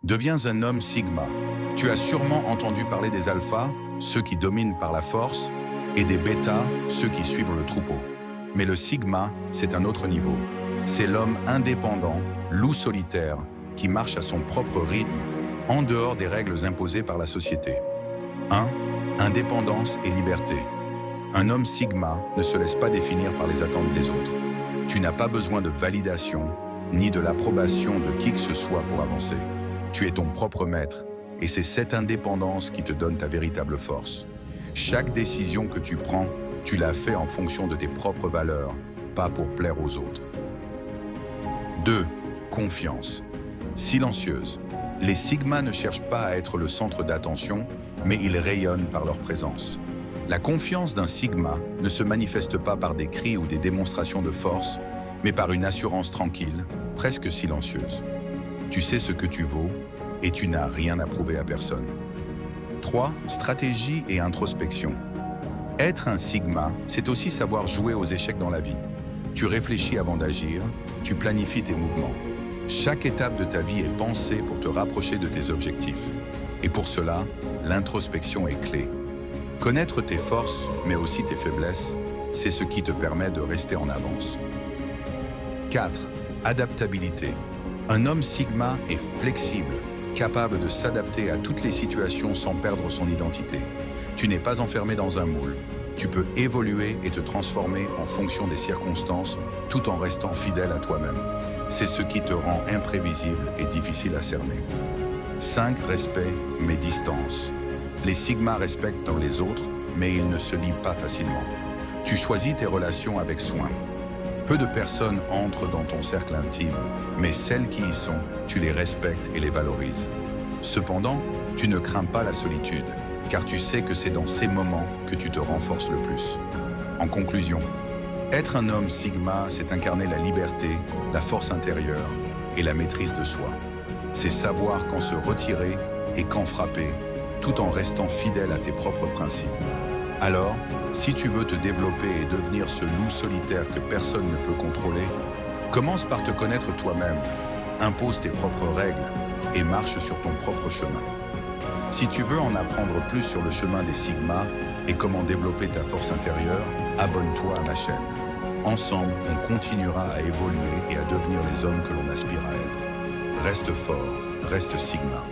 Deviens un homme Sigma. Tu as sûrement entendu parler des alphas, ceux qui dominent par la force, et des bêtas, ceux qui suivent le troupeau. Mais le Sigma, c'est un autre niveau. C'est l'homme indépendant, loup solitaire, qui marche à son propre rythme, en dehors des règles imposées par la société. 1. Indépendance et liberté. Un homme Sigma ne se laisse pas définir par les attentes des autres. Tu n'as pas besoin de validation, ni de l'approbation de qui que ce soit pour avancer. Tu es ton propre maître, et c'est cette indépendance qui te donne ta véritable force. Chaque décision que tu prends, tu la fais en fonction de tes propres valeurs, pas pour plaire aux autres. 2. Confiance. Silencieuse. Les Sigmas ne cherchent pas à être le centre d'attention, mais ils rayonnent par leur présence. La confiance d'un Sigma ne se manifeste pas par des cris ou des démonstrations de force, mais par une assurance tranquille, presque silencieuse. Tu sais ce que tu vaux et tu n'as rien à prouver à personne. 3. Stratégie et introspection. Être un Sigma, c'est aussi savoir jouer aux échecs dans la vie. Tu réfléchis avant d'agir, tu planifies tes mouvements. Chaque étape de ta vie est pensée pour te rapprocher de tes objectifs. Et pour cela, l'introspection est clé. Connaître tes forces, mais aussi tes faiblesses, c'est ce qui te permet de rester en avance. 4. Adaptabilité. Un homme Sigma est flexible, capable de s'adapter à toutes les situations sans perdre son identité. Tu n'es pas enfermé dans un moule. Tu peux évoluer et te transformer en fonction des circonstances, tout en restant fidèle à toi-même. C'est ce qui te rend imprévisible et difficile à cerner. 5. Respect, mais distance. Les Sigmas respectent dans les autres, mais ils ne se lient pas facilement. Tu choisis tes relations avec soin. Peu de personnes entrent dans ton cercle intime, mais celles qui y sont, tu les respectes et les valorises. Cependant, tu ne crains pas la solitude, car tu sais que c'est dans ces moments que tu te renforces le plus. En conclusion, être un homme Sigma, c'est incarner la liberté, la force intérieure et la maîtrise de soi. C'est savoir quand se retirer et quand frapper, tout en restant fidèle à tes propres principes. Alors, si tu veux te développer et devenir ce loup solitaire que personne ne peut contrôler, commence par te connaître toi-même, impose tes propres règles et marche sur ton propre chemin. Si tu veux en apprendre plus sur le chemin des Sigmas et comment développer ta force intérieure, abonne-toi à ma chaîne. Ensemble, on continuera à évoluer et à devenir les hommes que l'on aspire à être. Reste fort, reste Sigma.